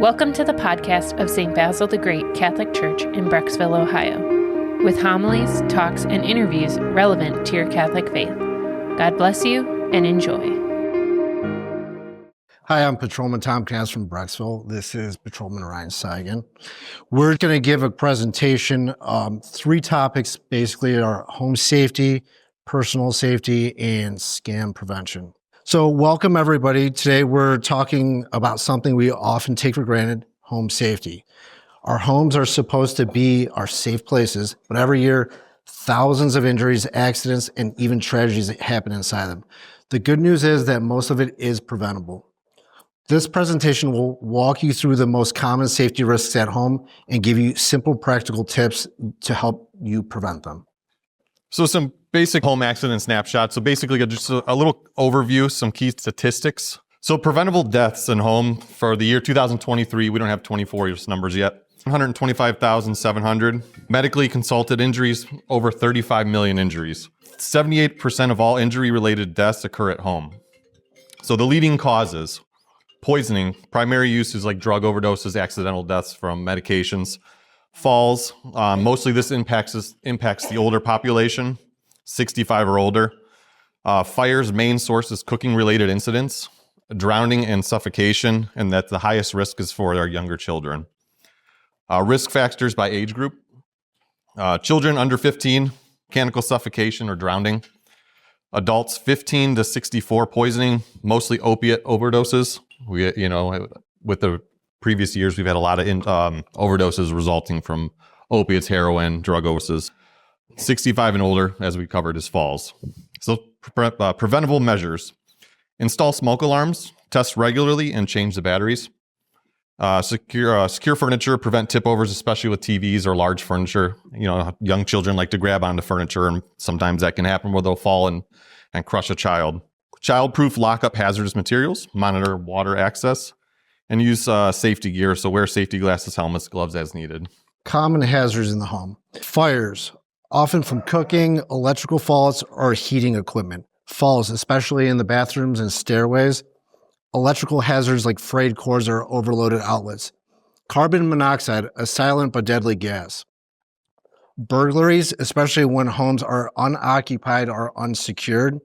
Welcome to the podcast of St. Basil the Great Catholic Church in Brecksville, Ohio, with homilies, talks, and interviews relevant to your Catholic faith. God bless you and enjoy. Hi, I'm Patrolman Tom Cass from Brecksville. This is Patrolman Ryan Seigan. We're going to give a presentation. Three topics basically are home safety, personal safety, and scam prevention. So welcome everybody. Today we're talking about something we often take for granted, home safety. Our homes are supposed to be our safe places, but every year thousands of injuries, accidents, and even tragedies happen inside them. The good news is that most of it is preventable. This presentation will walk you through the most common safety risks at home and give you simple practical tips to help you prevent them. So some basic home accident snapshots. So basically just a little overview, some key statistics. So preventable deaths in home for the year 2023, we don't have 24 years numbers yet, 125,700. Medically consulted injuries, over 35 million injuries. 78% of all injury-related deaths occur at home. So the leading causes: poisoning, primary uses like drug overdoses, accidental deaths from medications, falls. Mostly this impacts the older population, 65 or older. Fires, main source is cooking-related incidents, drowning and suffocation, and that the highest risk is for our younger children. Risk factors by age group. Children under 15, mechanical suffocation or drowning. Adults 15 to 64, poisoning, mostly opiate overdoses. With the previous years, we've had a lot of overdoses resulting from opiates, heroin, drug overdoses. 65 and older, as we covered, is falls. So preventable measures: install smoke alarms, test regularly, and change the batteries. Secure furniture, prevent tip overs, especially with TVs or large furniture. Young children like to grab onto furniture, and sometimes that can happen where they'll fall and crush a child. Child-proof lock-up hazardous materials, monitor water access, and use safety gear. So wear safety glasses, helmets, gloves as needed. Common hazards in the home: fires, often from cooking, electrical faults, or heating equipment. Falls, especially in the bathrooms and stairways. Electrical hazards like frayed cords or overloaded outlets. Carbon monoxide, a silent but deadly gas. Burglaries, especially when homes are unoccupied or unsecured.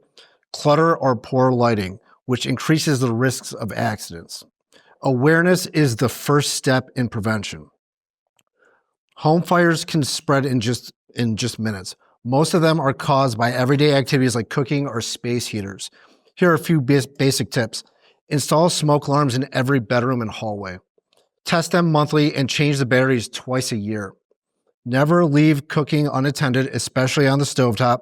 Clutter or poor lighting, which increases the risks of accidents. Awareness is the first step in prevention. Home fires can spread in just minutes. Most of them are caused by everyday activities like cooking or space heaters. Here are a few basic tips. Install smoke alarms in every bedroom and hallway. Test them monthly and change the batteries twice a year. Never leave cooking unattended, especially on the stovetop.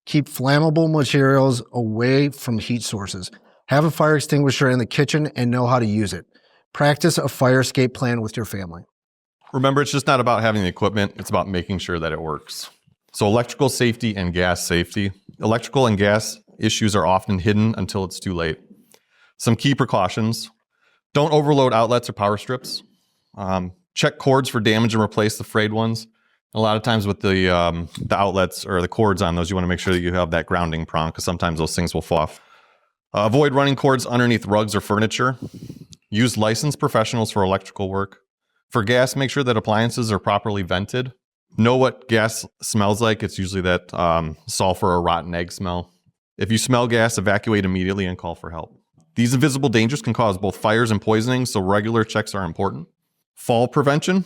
Keep flammable materials away from heat sources. Have a fire extinguisher in the kitchen and know how to use it. Practice a fire escape plan with your family. Remember, it's just not about having the equipment, it's about making sure that it works. So electrical safety and gas safety. Electrical and gas issues are often hidden until it's too late. Some key precautions: don't overload outlets or power strips. Check cords for damage and replace the frayed ones. A lot of times with the outlets or the cords on those, you want to make sure that you have that grounding prong, because sometimes those things will fall off. Avoid running cords underneath rugs or furniture. Use licensed professionals for electrical work. For gas, make sure that appliances are properly vented. Know what gas smells like. It's usually that sulfur or rotten egg smell. If you smell gas, evacuate immediately and call for help. These invisible dangers can cause both fires and poisoning, so regular checks are important. Fall prevention.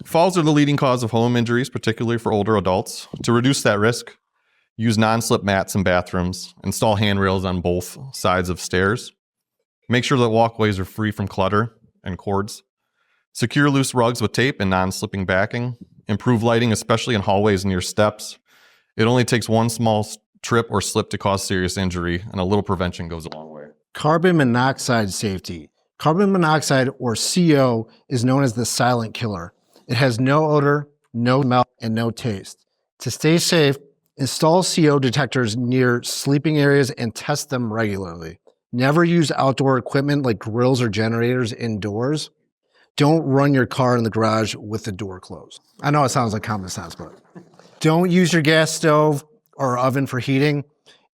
Falls are the leading cause of home injuries, particularly for older adults. To reduce that risk, use non-slip mats in bathrooms. Install handrails on both sides of stairs. Make sure that walkways are free from clutter and cords. Secure loose rugs with tape and non-slipping backing. Improve lighting, especially in hallways near steps. It only takes one small trip or slip to cause serious injury, and a little prevention goes a long way. Carbon monoxide safety. Carbon monoxide, or CO, is known as the silent killer. It has no odor, no smell, and no taste. To stay safe, install CO detectors near sleeping areas and test them regularly. Never use outdoor equipment like grills or generators indoors. Don't run your car in the garage with the door closed. I know it sounds like common sense, but don't use your gas stove or oven for heating.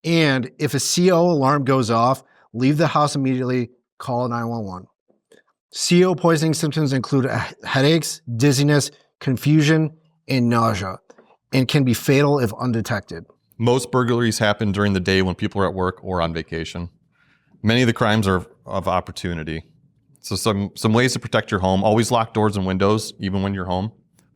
And if a CO alarm goes off, leave the house immediately, call 911. CO poisoning symptoms include headaches, dizziness, confusion, and nausea, and can be fatal if undetected. Most burglaries happen during the day when people are at work or on vacation. Many of the crimes are of opportunity. So some ways to protect your home: always lock doors and windows, even when you're home.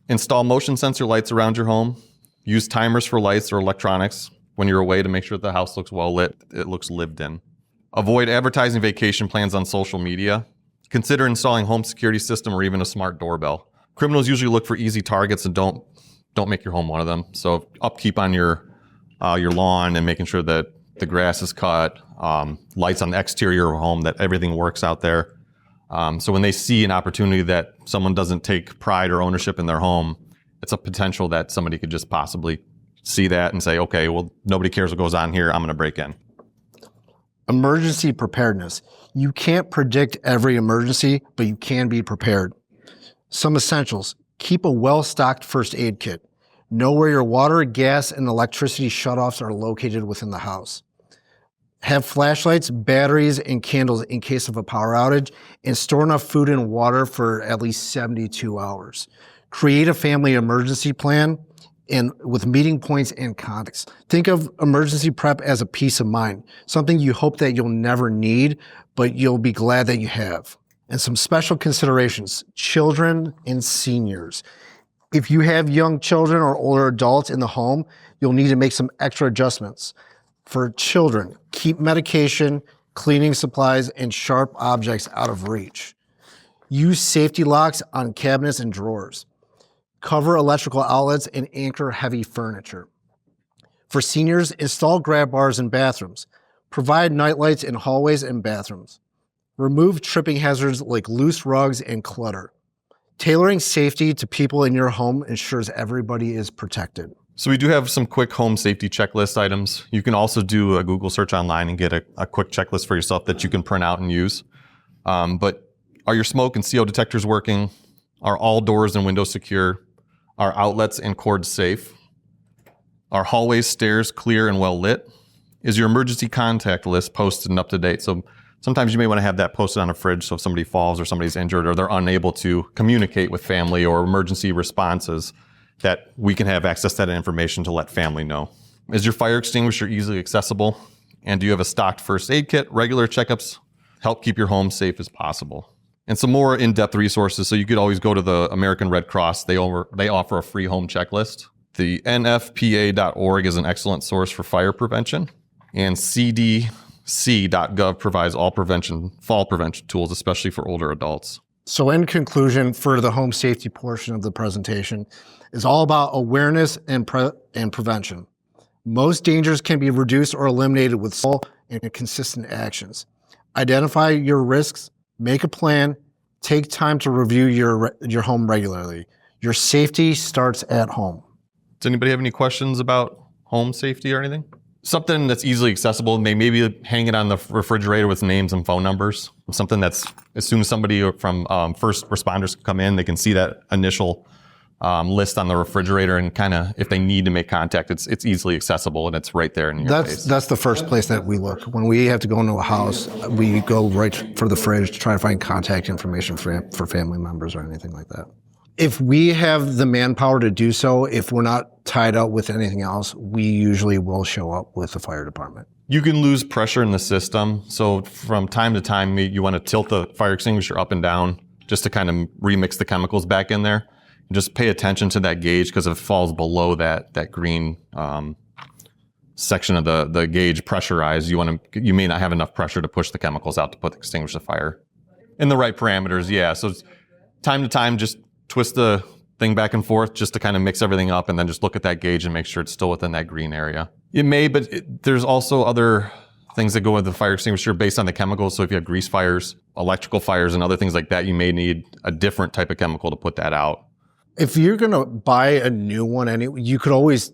Install motion sensor lights around your home. Use timers for lights or electronics when you're away to make sure the house looks well lit, it looks lived in. Avoid advertising vacation plans on social media. Consider installing home security system or even a smart doorbell. Criminals usually look for easy targets and don't make your home one of them. So upkeep on your lawn and making sure that the grass is cut, lights on the exterior of your home, that everything works out there. So when they see an opportunity that someone doesn't take pride or ownership in their home, it's a potential that somebody could just possibly see that and say, okay, well, nobody cares what goes on here, I'm going to break in. Emergency preparedness. You can't predict every emergency, but you can be prepared. Some essentials. Keep a well-stocked first aid kit. Know where your water, gas, and electricity shutoffs are located within the house. Have flashlights, batteries, and candles in case of a power outage, and store enough food and water for at least 72 hours. Create a family emergency plan and with meeting points and contacts. Think of emergency prep as a peace of mind, something you hope that you'll never need, but you'll be glad that you have. And some special considerations: children and seniors. If you have young children or older adults in the home, you'll need to make some extra adjustments. For children, keep medication, cleaning supplies, and sharp objects out of reach. Use safety locks on cabinets and drawers. Cover electrical outlets and anchor heavy furniture. For seniors, install grab bars in bathrooms. Provide nightlights in hallways and bathrooms. Remove tripping hazards like loose rugs and clutter. Tailoring safety to people in your home ensures everybody is protected. So we do have some quick home safety checklist items. You can also do a Google search online and get a quick checklist for yourself that you can print out and use. But are your smoke and CO detectors working? Are all doors and windows secure? Are outlets and cords safe? Are hallways, stairs clear and well lit? Is your emergency contact list posted and up to date? So sometimes you may want to have that posted on a fridge so if somebody falls or somebody's injured or they're unable to communicate with family or emergency responses, that we can have access to that information to let family know. Is your fire extinguisher easily accessible? And do you have a stocked first aid kit? Regular checkups help keep your home safe as possible. And some more in-depth resources. So you could always go to the American Red Cross. They offer a free home checklist. The nfpa.org is an excellent source for fire prevention. And cdc.gov provides all fall prevention tools, especially for older adults. So in conclusion, for the home safety portion of the presentation, is all about awareness and prevention. Most dangers can be reduced or eliminated with small and consistent actions. Identify your risks, make a plan, take time to review your home regularly. Your safety starts at home. Does anybody have any questions about home safety or anything? Something that's easily accessible, maybe hang it on the refrigerator with names and phone numbers. Something that's, as soon as somebody from first responders come in, they can see that initial list on the refrigerator and kind of, if they need to make contact, it's easily accessible and it's right there in your face. That's the first place that we look. When we have to go into a house, we go right for the fridge to try to find contact information for family members or anything like that. If we have the manpower to do so, if we're not tied up with anything else, we usually will show up with the fire department. You can lose pressure in the system. So from time to time, you want to tilt the fire extinguisher up and down just to kind of remix the chemicals back in there. And just pay attention to that gauge, because if it falls below that green section of the gauge pressurized, you may not have enough pressure to push the chemicals out to extinguish the fire. In the right parameters, yeah. So time to time, just twist the thing back and forth just to kind of mix everything up, and then just look at that gauge and make sure it's still within that green area. It may, but there's also other things that go with the fire extinguisher based on the chemicals. So if you have grease fires, electrical fires, and other things like that, you may need a different type of chemical to put that out. If you're going to buy a new one, you could always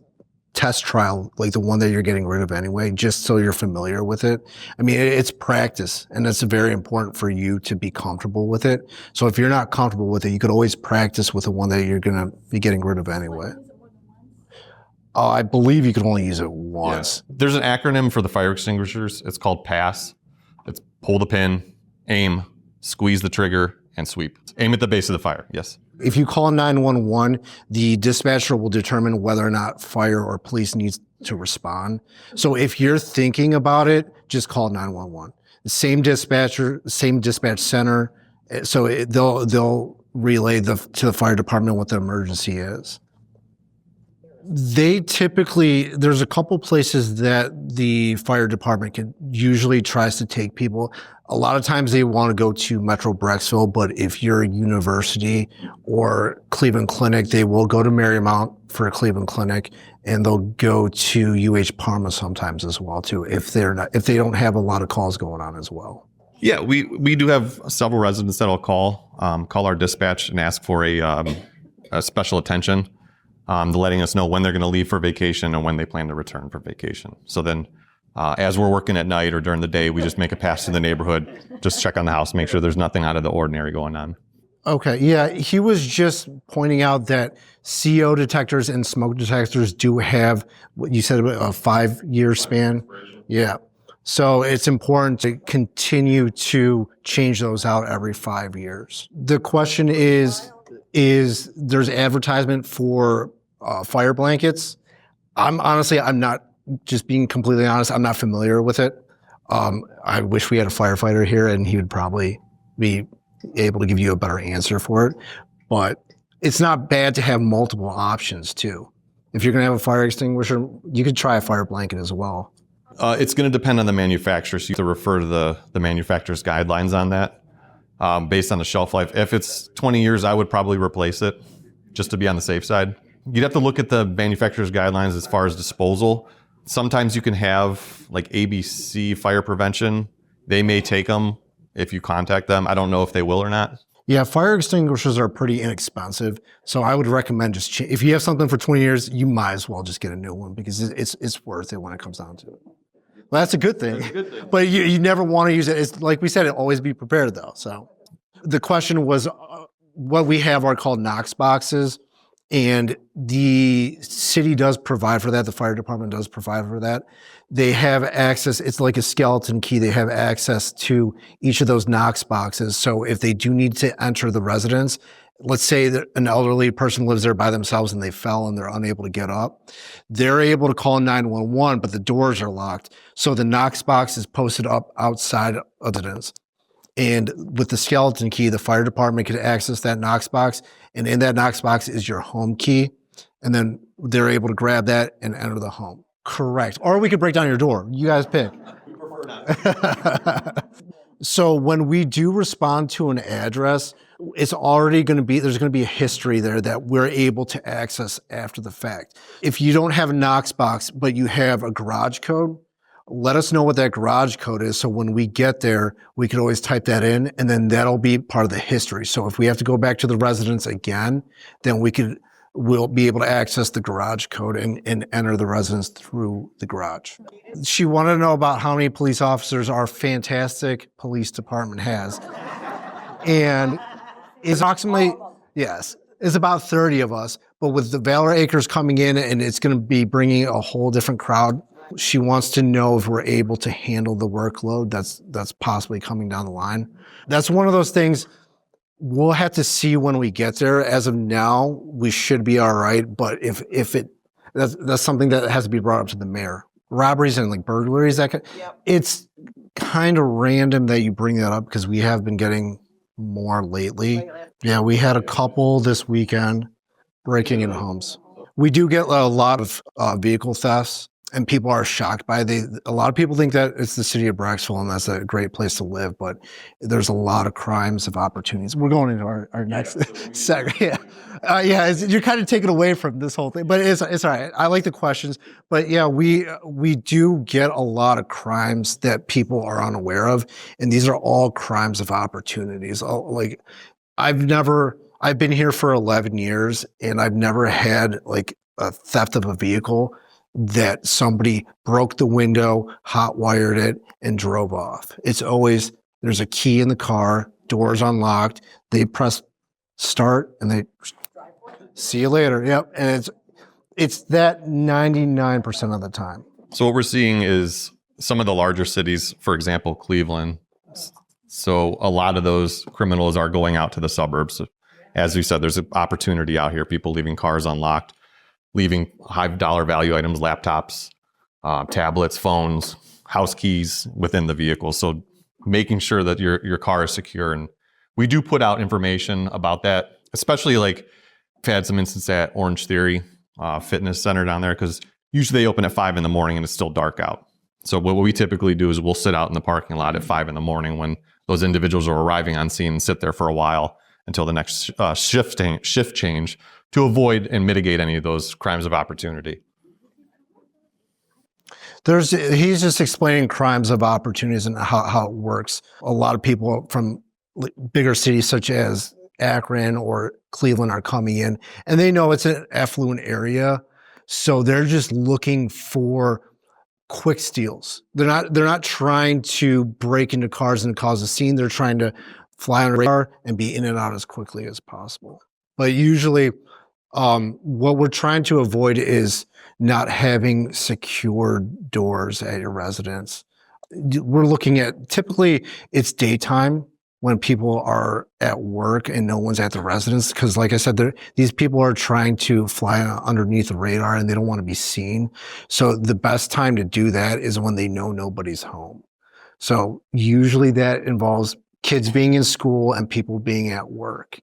test trial like the one that you're getting rid of anyway, just so you're familiar with it. I mean, it's practice, and it's very important for you to be comfortable with it. So if you're not comfortable with it, you could always practice with the one that you're going to be getting rid of anyway. I believe you can only use it once. Yeah. There's an acronym for the fire extinguishers. It's called PASS. It's pull the pin, aim, squeeze the trigger, and sweep. Aim at the base of the fire, yes. If you call 911, the dispatcher will determine whether or not fire or police needs to respond. So if you're thinking about it, just call 911. Same dispatcher, same dispatch center. So they'll relay to the fire department what the emergency is. They typically, there's a couple places that the fire department usually tries to take people. A lot of times they want to go to Metro-Brecksville, but if you're a university or Cleveland Clinic, they will go to Marymount for a Cleveland Clinic, and they'll go to UH Parma sometimes as well too, if they don't have a lot of calls going on as well. Yeah, we do have several residents that'll call our dispatch and ask for a special attention. Letting us know when they're going to leave for vacation and when they plan to return for vacation. So then as we're working at night or during the day, we just make a pass to the neighborhood, just check on the house, make sure there's nothing out of the ordinary going on. Okay, yeah, he was just pointing out that CO detectors and smoke detectors do have, what you said, a 5-year span. Yeah, so it's important to continue to change those out every 5 years. The question is there's advertisement for fire blankets. I'm not, just being completely honest, I'm not familiar with it. I wish we had a firefighter here and he would probably be able to give you a better answer for it. But it's not bad to have multiple options too. If you're going to have a fire extinguisher, you could try a fire blanket as well. It's going to depend on the manufacturer. So you have to refer to the manufacturer's guidelines on that based on the shelf life. If it's 20 years, I would probably replace it just to be on the safe side. You'd have to look at the manufacturer's guidelines as far as disposal. Sometimes you can have like ABC fire prevention. They may take them if you contact them. I don't know if they will or not. Yeah, fire extinguishers are pretty inexpensive. So I would recommend if you have something for 20 years, you might as well just get a new one because it's worth it when it comes down to it. Well, that's a good thing. But you never want to use it. It's like we said, always be prepared though. So the question was what we have are called Knox boxes. And the city does provide for that. The fire department does provide for that. They have access. It's like a skeleton key. They have access to each of those Knox boxes. So if they do need to enter the residence, let's say that an elderly person lives there by themselves and they fell and they're unable to get up, they're able to call 911, but the doors are locked. So the Knox box is posted up outside of the residence. And with the skeleton key, the fire department can access that Knox box. And in that Knox box is your home key. And then they're able to grab that and enter the home. Correct. Or we could break down your door. You guys pick. We prefer not. So when we do respond to an address, it's already going to be, there's going to be a history there that we're able to access after the fact. If you don't have a Knox box, but you have a garage code, let us know what that garage code is. So when we get there, we could always type that in and then that'll be part of the history. So if we have to go back to the residence again, then we'll be able to access the garage code and enter the residence through the garage. She wanted to know about how many police officers our fantastic police department has. And it's approximately, yes, it's about 30 of us, but with the Valor Acres coming in and it's going to be bringing a whole different crowd. She wants to know if we're able to handle the workload that's possibly coming down the line. That's one of those things we'll have to see when we get there. As of now, we should be all right. But that's something that has to be brought up to the mayor. Robberies and like burglaries, it's kind of random that you bring that up because we have been getting more lately. Yeah, we had a couple this weekend breaking into homes. We do get a lot of vehicle thefts. And people are shocked by a lot of people think that it's the city of Brecksville and that's a great place to live, but there's a lot of crimes of opportunities. We're going into our next segment. Yeah. You're kind of taken away from this whole thing, but it's all right. I like the questions, but yeah, we do get a lot of crimes that people are unaware of. And these are all crimes of opportunities. Like I've been here for 11 years and I've never had like a theft of a vehicle that somebody broke the window, hot wired it, and drove off. It's always, there's a key in the car, doors unlocked, they press start, and they see you later. Yep, and it's that 99% of the time. So what we're seeing is some of the larger cities, for example, Cleveland, So a lot of those criminals are going out to the suburbs. As we said, there's an opportunity out here, people leaving cars unlocked, leaving high dollar value items, laptops, tablets, phones, house keys within the vehicle. So making sure that your car is secure. And we do put out information about that, especially like I've had some instances at Orange Theory Fitness Center down there, because usually they open at 5 a.m. and it's still dark out. So what we typically do is we'll sit out in the parking lot at 5 a.m. when those individuals are arriving on scene and sit there for a while until the next shift change to avoid and mitigate any of those crimes of opportunity. He's just explaining crimes of opportunities and how it works. A lot of people from bigger cities such as Akron or Cleveland are coming in, and they know it's an affluent area, so they're just looking for quick steals. They're not trying to break into cars and cause a scene. They're trying to fly on a radar and be in and out as quickly as possible. But usually, what we're trying to avoid is not having secured doors at your residence. We're looking at, typically it's daytime when people are at work and no one's at the residence. Because like I said, these people are trying to fly underneath the radar and they don't want to be seen. So the best time to do that is when they know nobody's home. So usually that involves kids being in school and people being at work.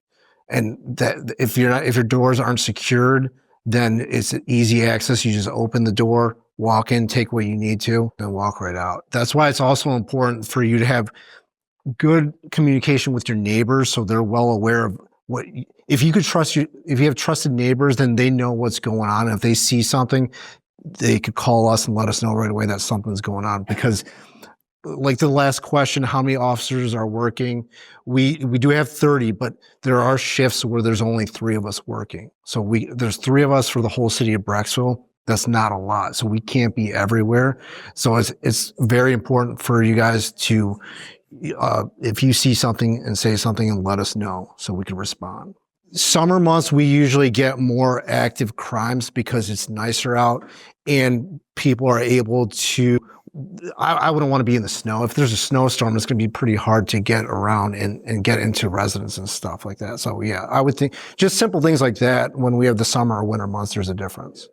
And that if your doors aren't secured, then it's easy access. You just open the door, walk in, take what you need to, and walk right out. That's why it's also important for you to have good communication with your neighbors, so they're well aware of what. If you have trusted neighbors, then they know what's going on. If they see something, they could call us and let us know right away that something's going on. Because, like the last question, how many officers are working? We do have 30, but there are shifts where there's only 3 of us working. So there's 3 of us for the whole city of Brecksville. That's not a lot, so we can't be everywhere. So it's very important for you guys to, if you see something and say something, and let us know so we can respond. Summer months, we usually get more active crimes because it's nicer out and people are able to, I wouldn't want to be in the snow. If there's a snowstorm, it's going to be pretty hard to get around and get into residence and stuff like that. So yeah, I would think just simple things like that. When we have the summer or winter months, there's a difference.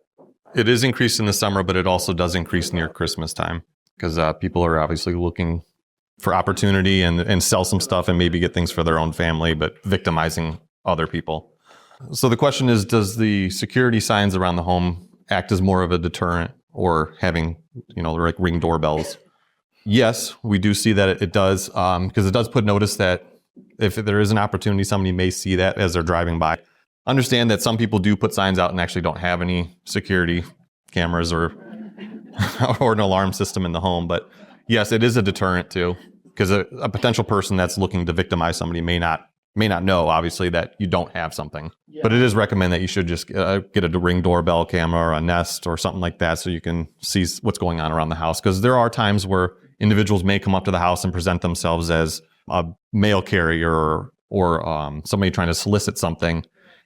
It is increased in the summer, but it also does increase near Christmas time because people are obviously looking for opportunity and sell some stuff and maybe get things for their own family, but victimizing other people. So the question is, does the security signs around the home act as more of a deterrent, or having, like Ring doorbells? Yes, we do see that it does, because it does put notice that if there is an opportunity, somebody may see that as they're driving by. Understand that some people do put signs out and actually don't have any security cameras or an alarm system in the home. But yes, it is a deterrent too, because a potential person that's looking to victimize somebody may not know, obviously, that you don't have something. Yeah. But it is recommended that you should just get a Ring doorbell camera or a Nest or something like that so you can see what's going on around the house. Because there are times where individuals may come up to the house and present themselves as a mail carrier or somebody trying to solicit something,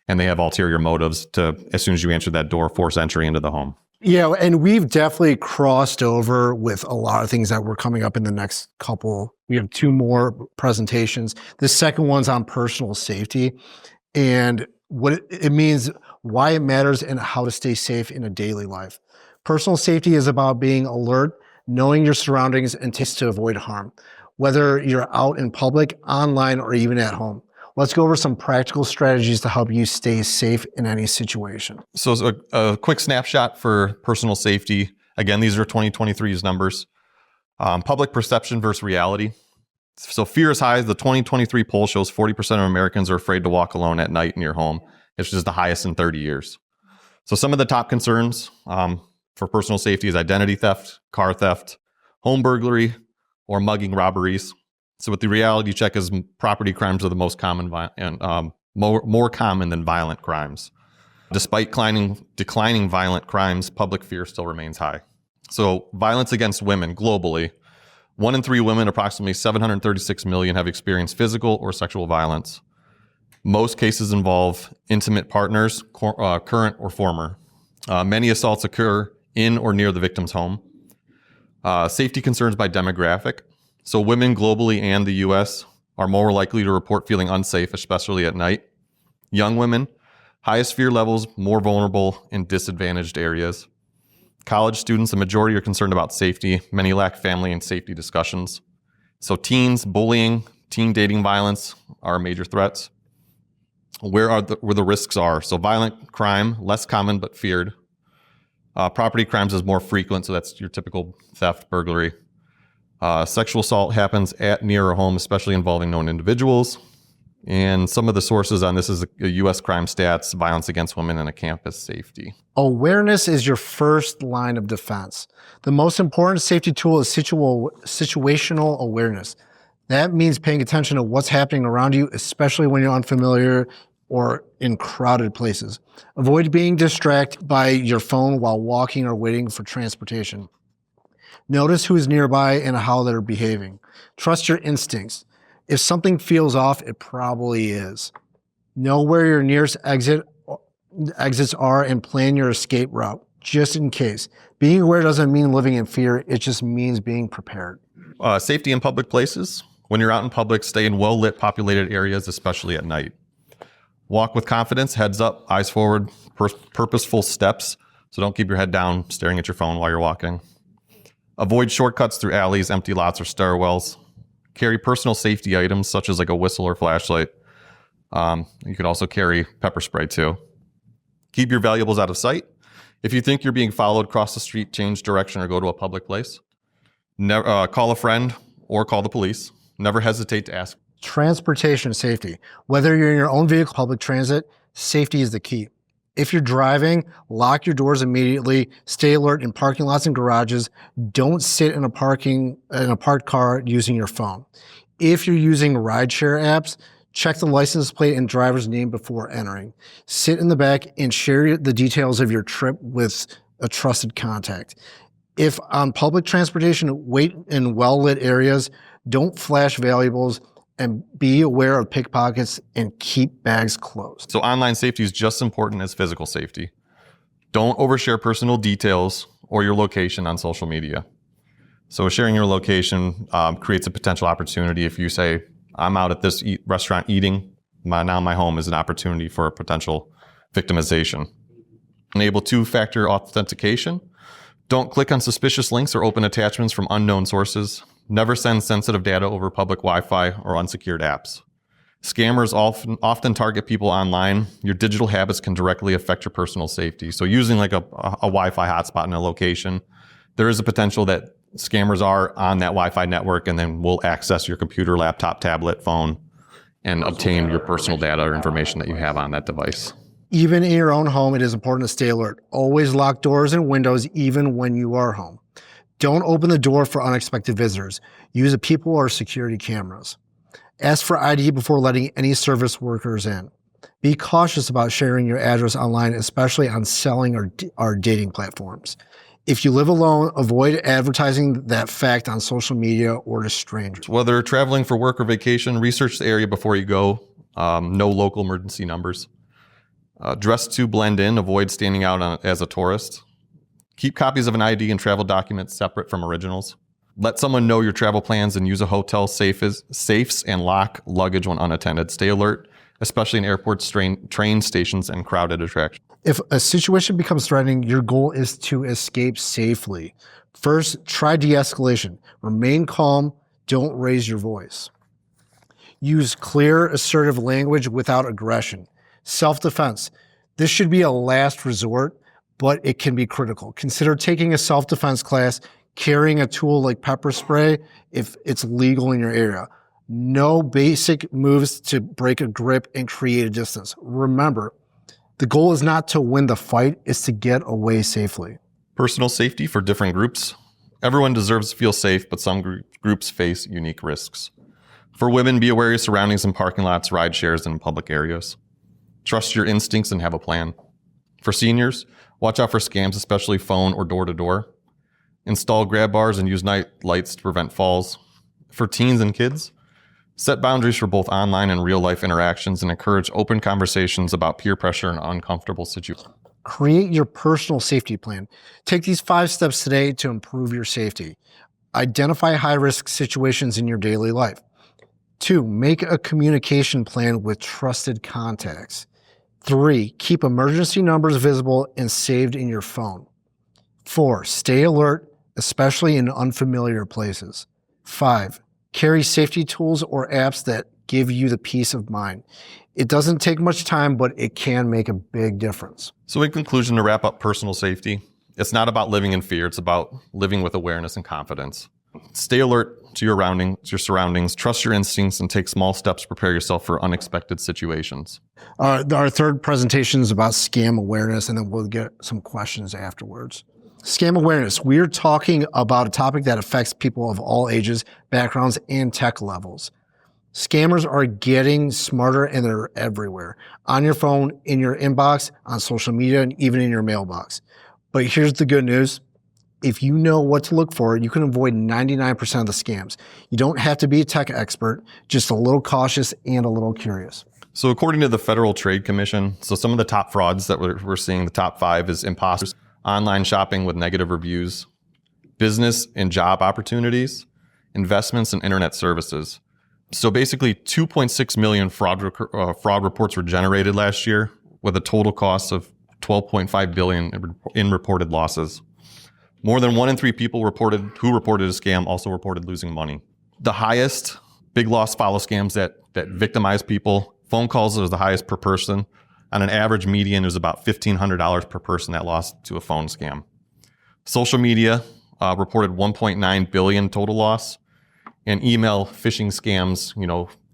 and they have ulterior motives to, as soon as you answer that door, force entry into the home. Yeah, and we've definitely crossed over with a lot of things that we're coming up in the next couple. We have 2 more presentations. The second one's on personal safety and what it means, why it matters, and how to stay safe in a daily life. Personal safety is about being alert, knowing your surroundings, and tips to avoid harm, whether you're out in public, online, or even at home. Let's go over some practical strategies to help you stay safe in any situation. So a quick snapshot for personal safety. Again, these are 2023's numbers. Public perception versus reality. So fear is high. The 2023 poll shows 40% of Americans are afraid to walk alone at night in your home, which is the highest in 30 years. So some of the top concerns for personal safety is identity theft, car theft, home burglary, or mugging robberies. So what the reality check is, property crimes are the most common and more common than violent crimes. Despite declining violent crimes, public fear still remains high. So violence against women globally, 1 in 3 women, approximately 736 million, have experienced physical or sexual violence. Most cases involve intimate partners, current or former. Many assaults occur in or near the victim's home. Safety concerns by demographic. So women globally and the US are more likely to report feeling unsafe, especially at night. Young women, highest fear levels, more vulnerable in disadvantaged areas. College students, the majority are concerned about safety. Many lack family and safety discussions. So teens, bullying, teen dating violence are major threats. Where the risks are. So violent crime, less common but feared. Property crimes is more frequent, so that's your typical theft, burglary. Sexual assault happens at, near, or home, especially involving known individuals. And some of the sources on this is U.S. crime stats, violence against women, and a campus safety. Awareness is your first line of defense. The most important safety tool is situational awareness. That means paying attention to what's happening around you, especially when you're unfamiliar or in crowded places. Avoid being distracted by your phone while walking or waiting for transportation. Notice who is nearby and how they're behaving. Trust your instincts. If something feels off, it probably is. Know where your nearest exits are and plan your escape route, just in case. Being aware doesn't mean living in fear. It just means being prepared. Safety in public places. When you're out in public, stay in well-lit, populated areas, especially at night. Walk with confidence, heads up, eyes forward, purposeful steps. So don't keep your head down, staring at your phone while you're walking. Avoid shortcuts through alleys, empty lots, or stairwells. Carry personal safety items, such as like a whistle or flashlight. You could also carry pepper spray too. Keep your valuables out of sight. If you think you're being followed, cross the street, change direction, or go to a public place. Never, call a friend or call the police. Never hesitate to ask. Transportation safety. Whether you're in your own vehicle, public transit, safety is the key. If you're driving, lock your doors immediately. Stay alert in parking lots and garages. Don't sit in a parked car using your phone. If you're using rideshare apps, check the license plate and driver's name before entering. Sit in the back and share the details of your trip with a trusted contact. If on public transportation, wait in well-lit areas. Don't flash valuables, and be aware of pickpockets and keep bags closed. So online safety is just as important as physical safety. Don't overshare personal details or your location on social media. So sharing your location creates a potential opportunity. If you say, I'm out at this restaurant eating, now my home is an opportunity for a potential victimization. Enable two-factor authentication. Don't click on suspicious links or open attachments from unknown sources. Never send sensitive data over public Wi-Fi or unsecured apps. Scammers often target people online. Your digital habits can directly affect your personal safety. So using like a Wi-Fi hotspot in a location, there is a potential that scammers are on that Wi-Fi network and then will access your computer, laptop, tablet, phone, and obtain your personal data or information that you have on that device. Even in your own home, it is important to stay alert. Always lock doors and windows even when you are home. Don't open the door for unexpected visitors. Use a people or security cameras. Ask for ID before letting any service workers in. Be cautious about sharing your address online, especially on selling or dating platforms. If you live alone, avoid advertising that fact on social media or to strangers. Whether traveling for work or vacation, research the area before you go. Know local emergency numbers. Dress to blend in. Avoid standing out as a tourist. Keep copies of an ID and travel documents separate from originals. Let someone know your travel plans and use a hotel safes and lock luggage when unattended. Stay alert, especially in airports, train stations, and crowded attractions. If a situation becomes threatening, your goal is to escape safely. First, try de-escalation. Remain calm. Don't raise your voice. Use clear, assertive language without aggression. Self-defense. This should be a last resort, but it can be critical. Consider taking a self-defense class, carrying a tool like pepper spray if it's legal in your area. Know basic moves to break a grip and create a distance. Remember, the goal is not to win the fight, it's to get away safely. Personal safety for different groups. Everyone deserves to feel safe, but some groups face unique risks. For women, be aware of your surroundings in parking lots, ride shares, and public areas. Trust your instincts and have a plan. For seniors, watch out for scams, especially phone or door-to-door. Install grab bars and use night lights to prevent falls. For teens and kids, set boundaries for both online and real-life interactions and encourage open conversations about peer pressure and uncomfortable situations. Create your personal safety plan. Take these 5 steps today to improve your safety. Identify high-risk situations in your daily life. 2, make a communication plan with trusted contacts. 3, keep emergency numbers visible and saved in your phone. 4, stay alert, especially in unfamiliar places. 5, carry safety tools or apps that give you the peace of mind. It doesn't take much time, but it can make a big difference. So in conclusion, to wrap up personal safety, it's not about living in fear. It's about living with awareness and confidence. Stay alert to your surroundings, trust your instincts, and take small steps to prepare yourself for unexpected situations. Our third presentation is about scam awareness, and then we'll get some questions afterwards. Scam awareness. We're talking about a topic that affects people of all ages, backgrounds, and tech levels. Scammers are getting smarter, and they're everywhere. On your phone, in your inbox, on social media, and even in your mailbox. But here's the good news. If you know what to look for, you can avoid 99% of the scams. You don't have to be a tech expert, just a little cautious and a little curious. So according to the Federal Trade Commission, so some of the top frauds that we're seeing, the top 5 is imposters, online shopping with negative reviews, business and job opportunities, investments and internet services. So basically 2.6 million fraud reports were generated last year with a total cost of $12.5 billion in reported losses. More than 1 in 3 people who reported a scam also reported losing money. The highest big loss follow scams that victimize people, phone calls was the highest per person. On an average median, it was about $1,500 per person that lost to a phone scam. Social media reported 1.9 billion total loss. And email phishing scams,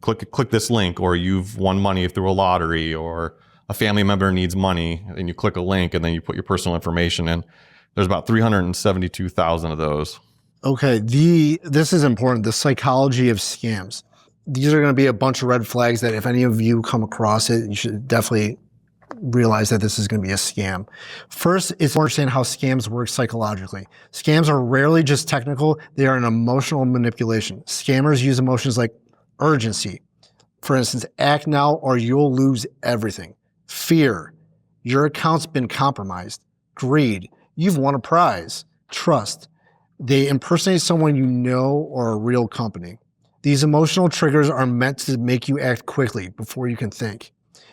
click this link, or you've won money through a lottery, or a family member needs money, and you click a link and then you put your personal information in. There's about 372,000 of those. Okay, this is important, the psychology of scams. These are going to be a bunch of red flags that if any of you come across it, you should definitely realize that this is going to be a scam. First, it's to understand how scams work psychologically. Scams are rarely just technical. They are an emotional manipulation. Scammers use emotions like urgency. For instance, act now or you'll lose everything. Fear. Your account's been compromised. Greed. You've won a prize. Trust. They impersonate someone you know or a real company. These emotional triggers are meant to make you act quickly before you can think.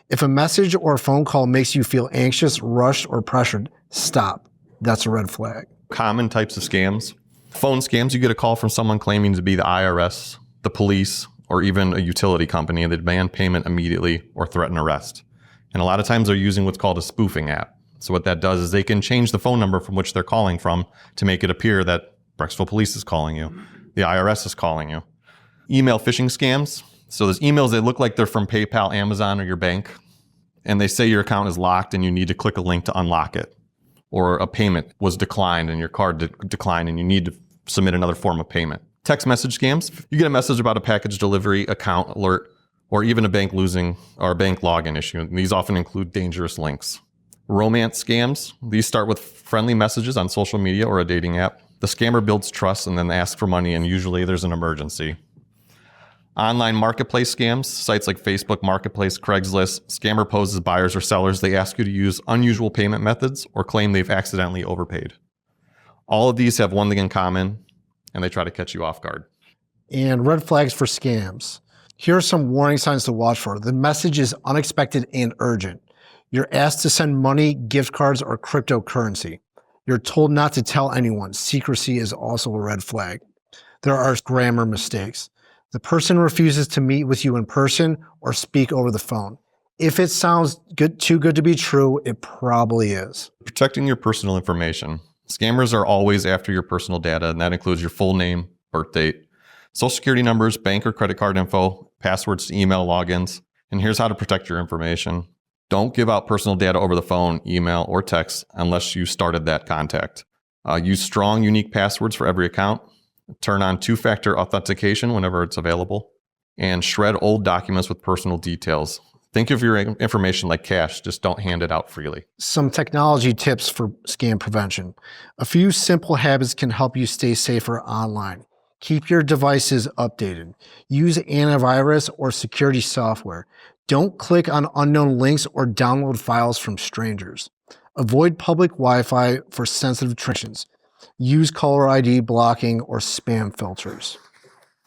If a message or a phone call makes you feel anxious, rushed, or pressured, stop. That's a red flag. Common types of scams. Phone scams, you get a call from someone claiming to be the IRS, the police, or even a utility company, and they demand payment immediately or threaten arrest. And a lot of times they're using what's called a spoofing app. So what that does is they can change the phone number from which they're calling from to make it appear that Brecksville Police is calling you, the IRS is calling you. Email phishing scams. So there's emails that look like they're from PayPal, Amazon, or your bank, and they say your account is locked and you need to click a link to unlock it. Or a payment was declined and your card declined and you need to submit another form of payment. Text message scams. You get a message about a package delivery, account alert, or even a bank losing or a bank login issue. And these often include dangerous links. Romance scams. These start with friendly messages on social media or a dating app. The scammer builds trust and then they ask for money, and usually there's an emergency. Online marketplace scams, sites like Facebook Marketplace, Craigslist. Scammer poses buyers or sellers. They ask you to use unusual payment methods or claim they've accidentally overpaid. All of these have one thing in common, and they try to catch you off guard. And red flags for scams. Here are some warning signs to watch for. The message is unexpected and urgent. You're asked to send money, gift cards, or cryptocurrency. You're told not to tell anyone. Secrecy is also a red flag. There are grammar mistakes. The person refuses to meet with you in person or speak over the phone. If it sounds too good to be true, it probably is. Protecting your personal information. Scammers are always after your personal data, and that includes your full name, birth date, social security numbers, bank or credit card info, passwords to email logins. And here's how to protect your information. Don't give out personal data over the phone, email, or text unless you started that contact. Use strong, unique passwords for every account. Turn on two-factor authentication whenever it's available. And shred old documents with personal details. Think of your information like cash, just don't hand it out freely. Some technology tips for scam prevention. A few simple habits can help you stay safer online. Keep your devices updated. Use antivirus or security software. Don't click on unknown links or download files from strangers. Avoid public Wi-Fi for sensitive transactions. Use caller ID blocking or spam filters.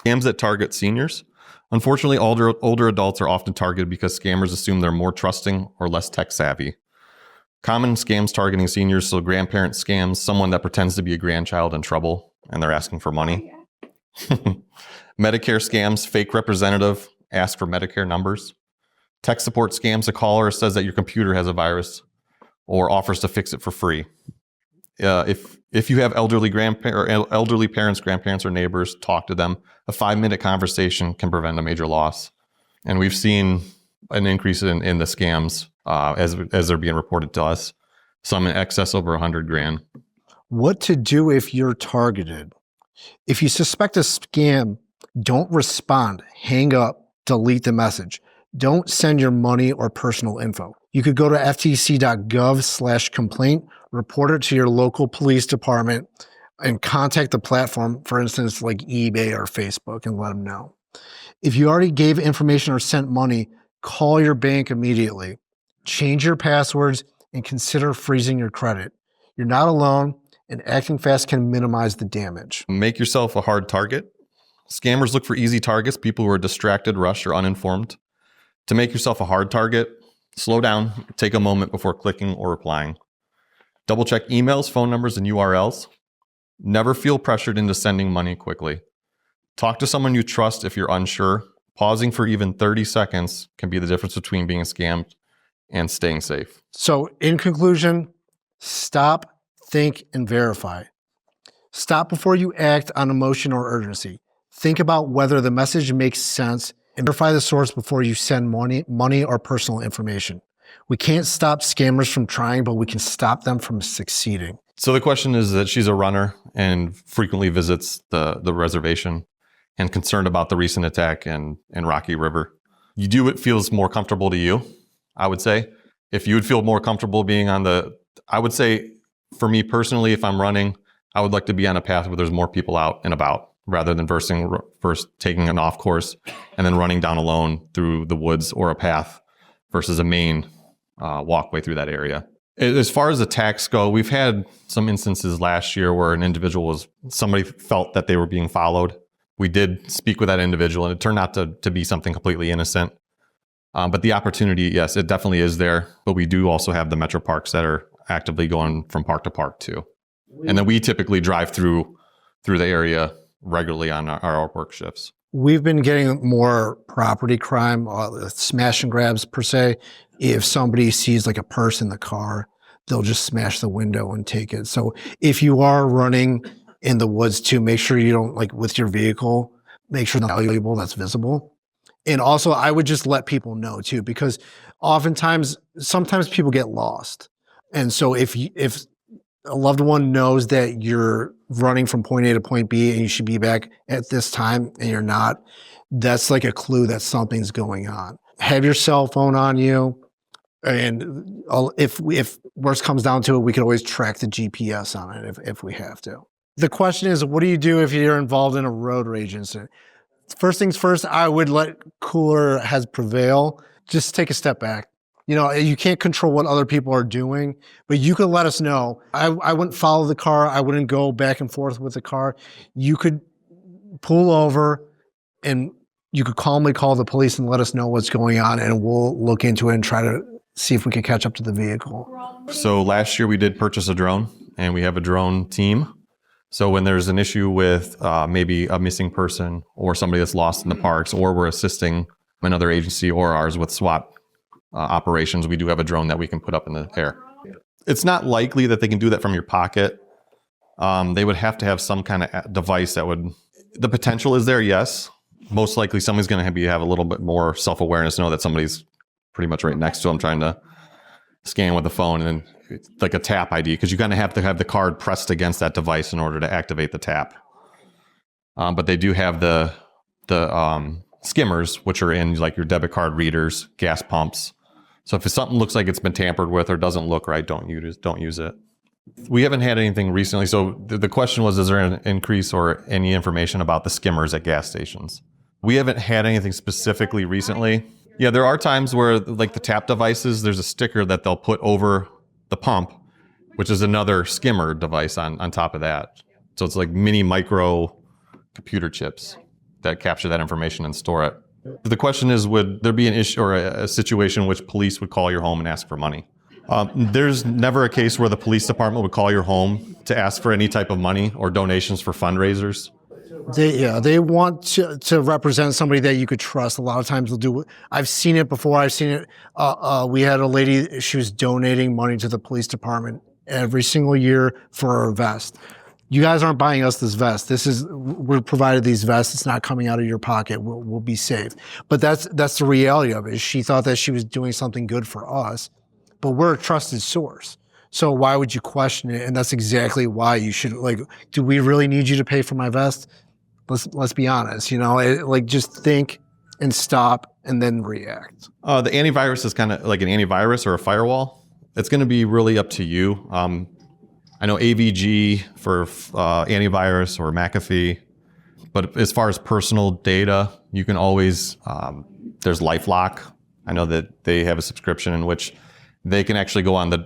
Scams that target seniors. Unfortunately, older adults are often targeted because scammers assume they're more trusting or less tech savvy. Common scams targeting seniors, so grandparent scams, someone that pretends to be a grandchild in trouble and they're asking for money. Medicare scams, fake representative, ask for Medicare numbers. Tech support scams, a caller says that your computer has a virus or offers to fix it for free. If you have elderly parents, grandparents, or neighbors, talk to them. A 5-minute conversation can prevent a major loss. And we've seen an increase in the scams as they're being reported to us. Some in excess over $100,000. What to do if you're targeted? If you suspect a scam, don't respond. Hang up. Delete the message. Don't send your money or personal info. You could go to ftc.gov/complaint, report it to your local police department, and contact the platform, for instance, like eBay or Facebook, and let them know. If you already gave information or sent money, call your bank immediately. Change your passwords and consider freezing your credit. You're not alone, and acting fast can minimize the damage. Make yourself a hard target. Scammers look for easy targets, people who are distracted, rushed, or uninformed. To make yourself a hard target, slow down, take a moment before clicking or replying. Double check emails, phone numbers, and URLs. Never feel pressured into sending money quickly. Talk to someone you trust if you're unsure. Pausing for even 30 seconds can be the difference between being scammed and staying safe. So in conclusion, stop, think, and verify. Stop before you act on emotion or urgency. Think about whether the message makes sense and verify the source before you send money or personal information. We can't stop scammers from trying, but we can stop them from succeeding. So the question is that she's a runner and frequently visits the reservation and concerned about the recent attack in Rocky River. You do what feels more comfortable to you, I would say. If you would feel more comfortable being I would say for me personally, if I'm running, I would like to be on a path where there's more people out and about, rather than first taking an off course and then running down alone through the woods or a path versus a main walkway through that area. As far as attacks go, we've had some instances last year where somebody felt that they were being followed. We did speak with that individual and it turned out to be something completely innocent. But the opportunity, yes, it definitely is there. But we do also have the metro parks that are actively going from park to park too. And then we typically drive through the area regularly on our work shifts. We've been getting more property crime, smash and grabs per se. If somebody sees like a purse in the car, they'll just smash the window and take it. So if you are running in the woods too, make sure you don't, like with your vehicle, make sure the valuable that's visible. And also I would just let people know too, because sometimes people get lost. And so if a loved one knows that you're running from point A to point B and you should be back at this time and you're not, that's like a clue that something's going on. Have your cell phone on you. And if worse comes down to it, we could always track the GPS on it if we have to. The question is, what do you do if you're involved in a road rage incident? First things first, I would let cooler heads prevail. Just take a step back. You know, you can't control what other people are doing, but you could let us know. I wouldn't follow the car. I wouldn't go back and forth with the car. You could pull over and you could calmly call the police and let us know what's going on, and we'll look into it and try to see if we can catch up to the vehicle. So last year we did purchase a drone, and we have a drone team. So when there's an issue with maybe a missing person or somebody that's lost in the parks, or we're assisting another agency or ours with SWAT operations, we do have a drone that we can put up in the air. It's not likely that they can do that from your pocket. They would have to have some kind of device the potential is there, yes. Most likely somebody's going to have a little bit more self-awareness, know that somebody's pretty much right next to them trying to scan with the phone, and then like a tap ID, because you're going to have the card pressed against that device in order to activate the tap. But they do have the skimmers, which are in like your debit card readers, gas pumps. So if something looks like it's been tampered with or doesn't look right, don't use it. We haven't had anything recently. So the question was, is there an increase or any information about the skimmers at gas stations? We haven't had anything specifically recently. Yeah, there are times where like the tap devices, there's a sticker that they'll put over the pump, which is another skimmer device on top of that. So it's like mini micro computer chips that capture that information and store it. The question is, would there be an issue or a situation in which police would call your home and ask for money? There's never a case where the police department would call your home to ask for any type of money or donations for fundraisers. They want to represent somebody that you could trust. A lot of times they'll do. I've seen it before. I've seen it. We had a lady. She was donating money to the police department every single year for her vest. You guys aren't buying us this vest. We're provided these vests. It's not coming out of your pocket. We'll be safe. But that's the reality of it. She thought that she was doing something good for us, but we're a trusted source. So why would you question it? And that's exactly why you should, like, do we really need you to pay for my vest? Let's be honest, just think and stop and then react. The antivirus is kind of like an antivirus or a firewall. It's going to be really up to you. I know AVG for antivirus or McAfee, but as far as personal data, you can always, there's LifeLock. I know that they have a subscription in which they can actually go on the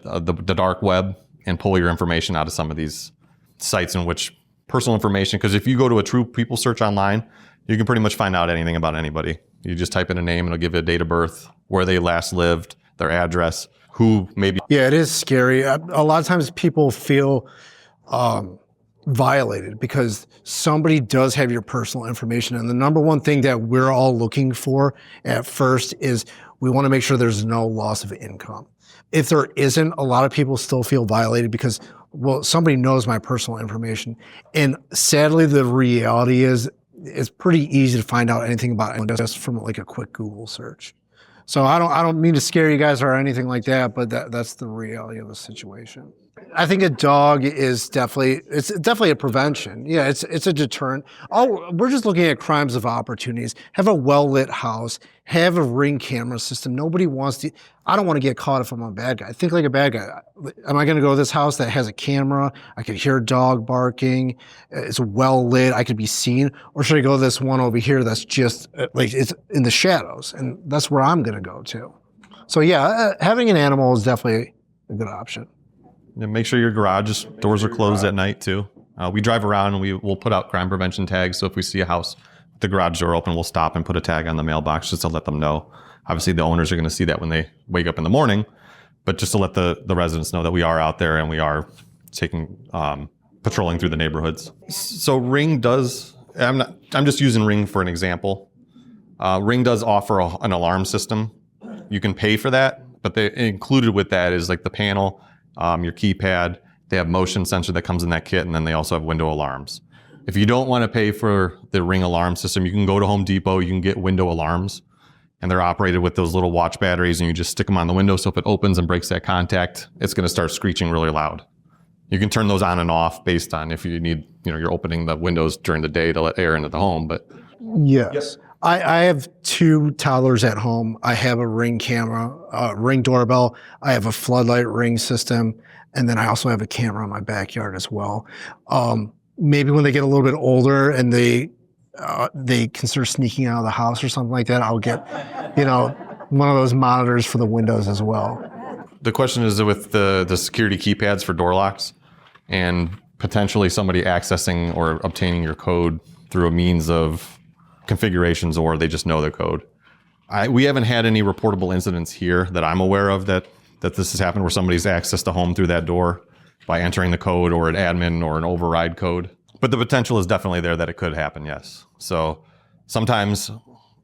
dark web and pull your information out of some of these sites in which personal information, because if you go to a true people search online, you can pretty much find out anything about anybody. You just type in a name and it'll give you a date of birth, where they last lived, their address, who maybe. Yeah, it is scary. A lot of times people feel violated because somebody does have your personal information. And the number one thing that we're all looking for at first is we want to make sure there's no loss of income. If there isn't, a lot of people still feel violated because, well, somebody knows my personal information. And sadly, the reality is it's pretty easy to find out anything about it just from like a quick Google search. So I don't mean to scare you guys or anything like that, but that's the reality of the situation. I think a dog is definitely a prevention. Yeah, it's a deterrent. We're just looking at crimes of opportunities. Have a well-lit house, have a Ring camera system. Nobody wants to, I don't want to get caught if I'm a bad guy. Think like a bad guy. Am I going to go to this house that has a camera? I could hear a dog barking. It's well lit. I could be seen. Or should I go to this one over here that's just like it's in the shadows? And that's where I'm going to go to. So yeah, having an animal is definitely a good option. And make sure your garage doors are closed at night too. We drive around and we'll put out crime prevention tags. So if we see a house with the garage door open, we'll stop and put a tag on the mailbox just to let them know. Obviously, the owners are going to see that when they wake up in the morning, but just to let the residents know that we are out there and we are patrolling through the neighborhoods. So Ring does. I'm just using Ring for an example. Ring does offer an alarm system. You can pay for that, but included with that is like the panel. Your keypad, they have motion sensor that comes in that kit, and then they also have window alarms. If you don't want to pay for the Ring alarm system, you can go to Home Depot, you can get window alarms, and they're operated with those little watch batteries, and you just stick them on the window, so if it opens and breaks that contact, it's going to start screeching really loud. You can turn those on and off based on if you need, you're opening the windows during the day to let air into the home, but. Yes. Yep. I have 2 toddlers at home. I have a Ring camera, Ring doorbell. I have a floodlight Ring system. And then I also have a camera in my backyard as well. Maybe when they get a little bit older and they consider sneaking out of the house or something like that, I'll get, one of those monitors for the windows as well. The question is with the security keypads for door locks and potentially somebody accessing or obtaining your code through a means of configurations, or they just know the code. We haven't had any reportable incidents here that I'm aware of that this has happened where somebody's accessed a home through that door by entering the code or an admin or an override code. But the potential is definitely there that it could happen, yes. So sometimes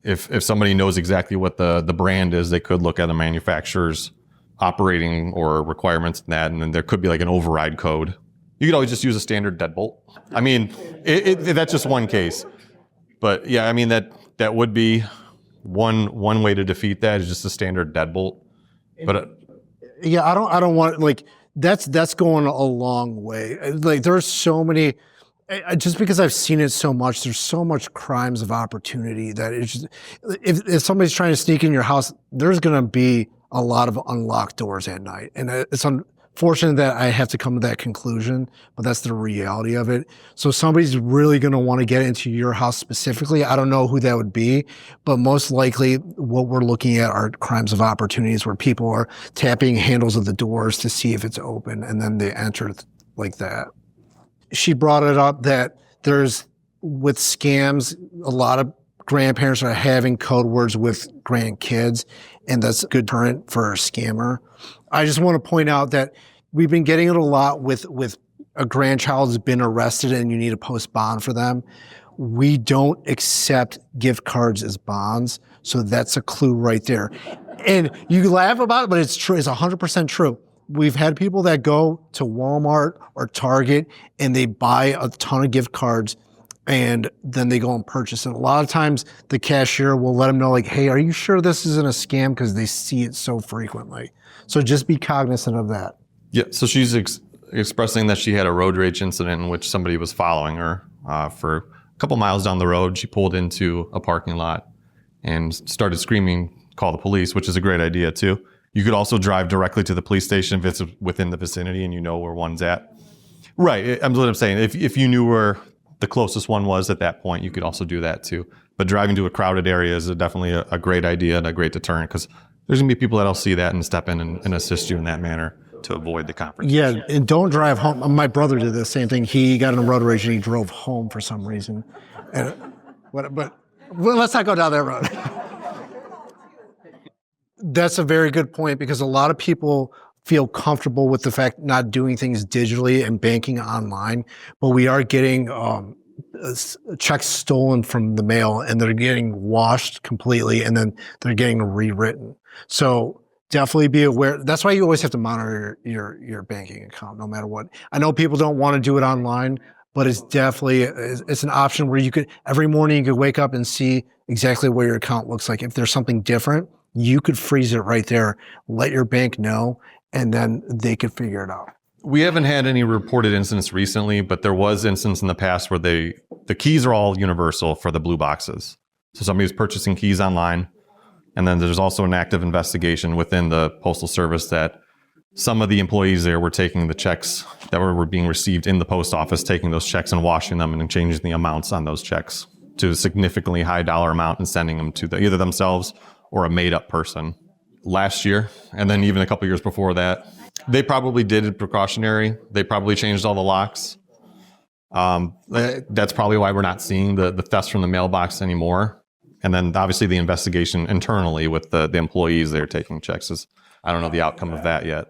if somebody knows exactly what the brand is, they could look at the manufacturer's operating or requirements in that, and then there could be like an override code. You could always just use a standard deadbolt. I mean, that's just one case. But yeah, I mean, that would be one way to defeat that is just a standard deadbolt. But yeah, I don't want, like, that's going a long way. Like, there's so many, just because I've seen it so much, there's so much crimes of opportunity that it's just, if somebody's trying to sneak in your house, there's going to be a lot of unlocked doors at night. And it's fortunate that I have to come to that conclusion, but that's the reality of it. So somebody's really going to want to get into your house specifically. I don't know who that would be, but most likely what we're looking at are crimes of opportunities where people are tapping handles of the doors to see if it's open, and then they enter like that. She brought it up that with scams, a lot of grandparents are having code words with grandkids, and that's a good deterrent for a scammer. I just want to point out that we've been getting it a lot with a grandchild has been arrested and you need to post bond for them. We don't accept gift cards as bonds, so that's a clue right there. And you laugh about it, but it's true. It's 100% true. We've had people that go to Walmart or Target and they buy a ton of gift cards and then they go and purchase it. A lot of times the cashier will let them know, like, hey, are you sure this isn't a scam? Because they see it so frequently. So just be cognizant of that. Yeah, so she's expressing that she had a road rage incident in which somebody was following her for a couple miles down the road. She pulled into a parking lot and started screaming, call the police, which is a great idea too. You could also drive directly to the police station if it's within the vicinity and you know where one's at. Right, I'm what I'm saying. If you knew where the closest one was at that point, you could also do that too. But driving to a crowded area is definitely a great idea and a great deterrent, because there's going to be people that'll see that and step in and assist you in that manner to avoid the confrontation. Yeah, and don't drive home. My brother did the same thing. He got in a road rage and he drove home for some reason. But let's not go down that road. That's a very good point, because a lot of people feel comfortable with the fact not doing things digitally and banking online, but we are getting checks stolen from the mail and they're getting washed completely and then they're getting rewritten. So definitely be aware. That's why you always have to monitor your banking account, no matter what. I know people don't want to do it online, but it's definitely, it's an option where you could, every morning you could wake up and see exactly what your account looks like. If there's something different, you could freeze it right there, let your bank know, and then they could figure it out. We haven't had any reported incidents recently, but there was incidents in the past where the keys are all universal for the blue boxes. So somebody was purchasing keys online, and then there's also an active investigation within the Postal Service that some of the employees there were taking the checks that were being received in the post office, taking those checks and washing them and changing the amounts on those checks to a significantly high dollar amount and sending them to either themselves or a made-up person. Last year, and then even a couple years before that, they probably did it precautionary. They probably changed all the locks. That's probably why we're not seeing the thefts from the mailbox anymore. And then obviously the investigation internally with the employees there taking checks is, I don't know the outcome of that yet.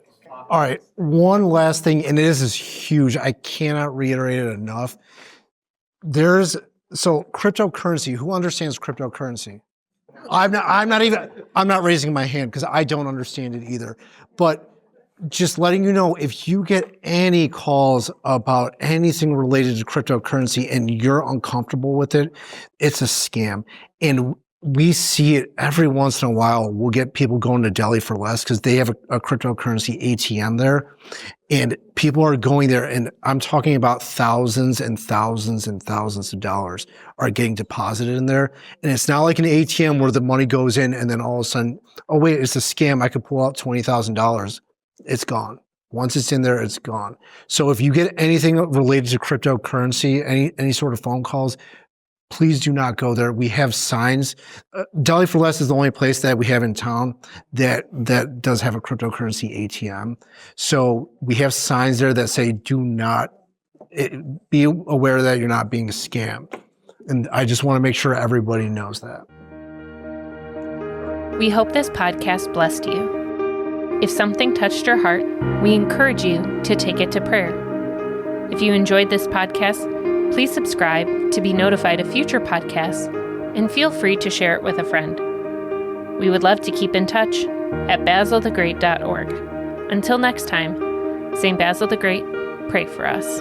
All right, one last thing, and this is huge. I cannot reiterate it enough. So cryptocurrency, who understands cryptocurrency? I'm not raising my hand because I don't understand it either. But just letting you know, if you get any calls about anything related to cryptocurrency and you're uncomfortable with it, it's a scam. And we see it every once in a while. We'll get people going to Deli for Less because they have a cryptocurrency ATM there. And people are going there, and I'm talking about thousands and thousands and thousands of dollars are getting deposited in there. And it's not like an ATM where the money goes in and then all of a sudden, oh wait, it's a scam. I could pull out $20,000. It's gone. Once it's in there, it's gone. So if you get anything related to cryptocurrency, any sort of phone calls, please do not go there. We have signs. Deli for Less is the only place that we have in town that does have a cryptocurrency ATM. So we have signs there that say, do not, be aware that you're not being scammed. And I just want to make sure everybody knows that. We hope this podcast blessed you. If something touched your heart, we encourage you to take it to prayer. If you enjoyed this podcast, please subscribe to be notified of future podcasts, and feel free to share it with a friend. We would love to keep in touch at basilthegreat.org. Until next time, St. Basil the Great, pray for us.